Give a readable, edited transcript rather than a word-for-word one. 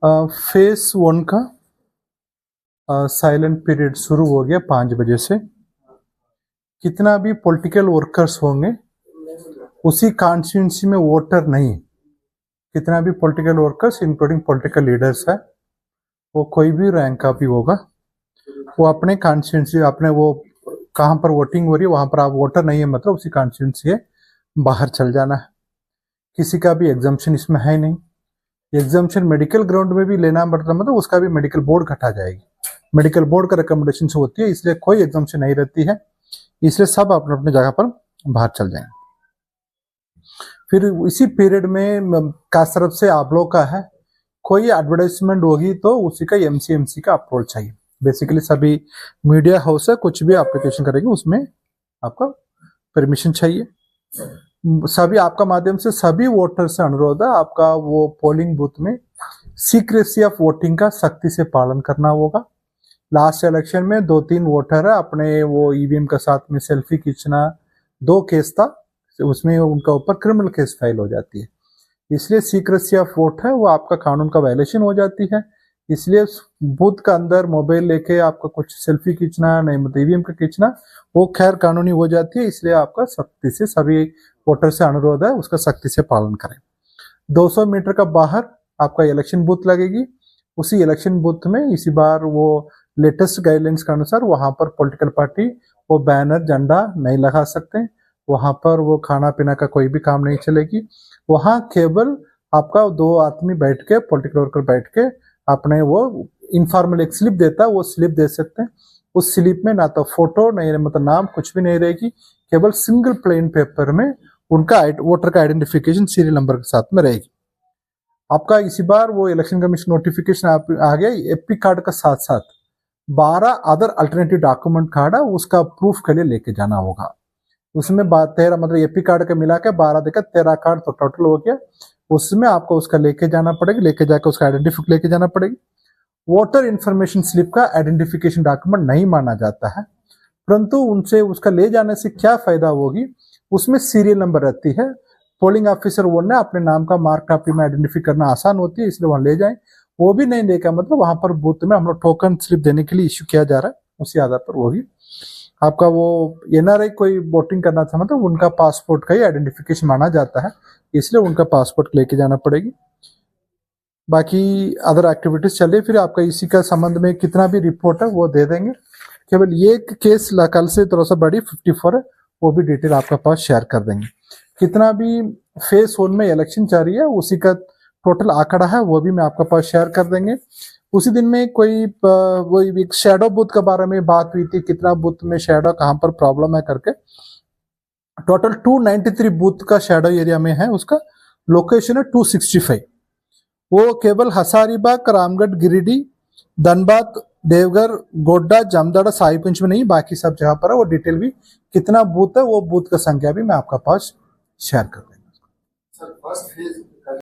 Face 1 का silent period शुरू हो गया 5 बजे से। कितना भी पॉलिटिकल वर्कर्स होंगे उसी कॉन्स्टिट्यूंसी में वोटर नहीं, कितना भी political workers including political leaders है, वो कोई भी रैंक का भी होगा, वो अपने कॉन्स्टिट्यूंसी, अपने वो कहाँ पर वोटिंग हो रही है वहां पर आप वोटर नहीं है मतलब उसी कॉन्स्टिट्यूंसी से बाहर चल जाना है। किसी का भी एग्जाम्पशन इसमें है नहीं। एग्जाम्पशन मेडिकल ग्राउंड में भी लेना पड़ता मतलब उसका भी मेडिकल बोर्ड घटा जाएगी, मेडिकल बोर्ड का रिकमेंडेशन से होती है, इसलिए कोई एग्जाम्पशन नहीं रहती है, इसलिए सब अपने अपने जगह पर बाहर चल जाएंगे। फिर इसी पीरियड में कसरत से आप लोग का है, कोई एडवर्टाइजमेंट होगी तो उसी का एमसीएमसी का अप्रूवल चाहिए। बेसिकली सभी मीडिया हाउस है कुछ भी एप्लीकेशन करेंगे उसमें आपका परमिशन चाहिए। सभी आपका माध्यम से सभी वोटर से अनुरोध है, आपका वो पोलिंग बूथ में सीक्रेसी ऑफ वोटिंग का सख्ती से पालन करना होगा। लास्ट इलेक्शन में 2-3 वोटर है अपने वो ईवीएम के साथ में सेल्फी खींचना, 2 केस था उसमें उनका ऊपर क्रिमिनल केस फाइल हो जाती है, इसलिए सीक्रेसी ऑफ वोट है वो आपका कानून का वायलेशन हो जाती है। इसलिए बूथ का अंदर मोबाइल लेके आपका कुछ सेल्फी खींचना नहीं मतलब ईवीएम का खींचना वो खैर कानूनी हो जाती है, इसलिए आपका सख्ती से सभी वोटर से अनुरोध है उसका सख्ती से पालन करें। 200 मीटर का बाहर आपका इलेक्शन बूथ लगेगी, उसी इलेक्शन बूथ में इसी बार वो लेटेस्ट गाइडलाइंस के अनुसार वहां पर पॉलिटिकल पार्टी वो बैनर झंडा नहीं लगा सकते, वहां पर वो खाना पीना का कोई भी काम नहीं चलेगी, वहां केवल आपका 2 आदमी बैठ के पॉलिटिकल वर्कर बैठ के अपने वो इनफॉर्मल एक स्लिप देता है वो स्लिप दे सकते हैं। उस स्लिप में ना तो फोटो नहीं मतलब नाम कुछ भी नहीं रहेगी, केवल सिंगल प्लेन पेपर में उनका वोटर का आइडेंटिफिकेशन सीरियल नंबर के साथ में रहेगी। आपका इसी बार वो इलेक्शन कमीशन नोटिफिकेशन आ गया, एपी कार्ड का साथ साथ 12 अदर अल्टरनेटिव डॉक्यूमेंट कार्ड है उसका प्रूफ के लिए लेके जाना होगा। उसमें 13 मतलब एपी कार्ड का मिला के 12 देकर 13 कार्ड तो टोटल हो गया, उसमें आपको उसका लेके जाना पड़ेगा, लेके जाकर उसका आइडेंटिफिकेशन लेके जाना पड़ेगी। वोटर इन्फॉर्मेशन स्लिप का आइडेंटिफिकेशन डॉक्यूमेंट नहीं माना जाता है, परंतु उनसे उसका ले जाने से क्या फायदा होगी, उसमें सीरियल नंबर रहती है, पोलिंग ऑफिसर वो ने अपने नाम का मार्क कॉपी में आइडेंटिफाई करना आसान होती है, इसलिए वहां ले जाएं। वो भी नहीं लेकर मतलब वहां पर बूथ में हम लोग टोकन स्लिप देने के लिए इश्यू किया जा रहा है, उसी आधार पर होगी। आपका वो एनआरआई कोई वोटिंग करना था मतलब उनका पासपोर्ट का ही आइडेंटिफिकेशन माना जाता है, इसलिए उनका पासपोर्ट लेके जाना पड़ेगी। बाकी अदर एक्टिविटीज चलिए, फिर आपका इसी का संबंध में कितना भी रिपोर्ट है वो दे देंगे। केवल ये केस कल से थोड़ा सा बड़ी 54 है, वो भी डिटेल आपका पास शेयर कर देंगे। कितना भी फेस 1 में इलेक्शन चल रही है उसी का टोटल आंकड़ा है वो भी मैं आपका पास शेयर कर देंगे। उसी दिन में कोई वो एक शैडो बूथ के बारे में बात हुई थी, कितना बूथ में शैडो कहाँ पर प्रॉब्लम है करके। टोटल 293 बूथ का शैडो एरिया में है, उसका लोकेशन है 265। वो केवल हजारीबाग, रामगढ़, गिरिडीह, धनबाद, देवघर, गोड्डा, जामताड़ा, साहिबगंज में नहीं, बाकी सब जगह पर है। वो डिटेल भी कितना बूथ है वो बूथ का संख्या भी मैं आपका पास शेयर कर देंगे। Sir first phase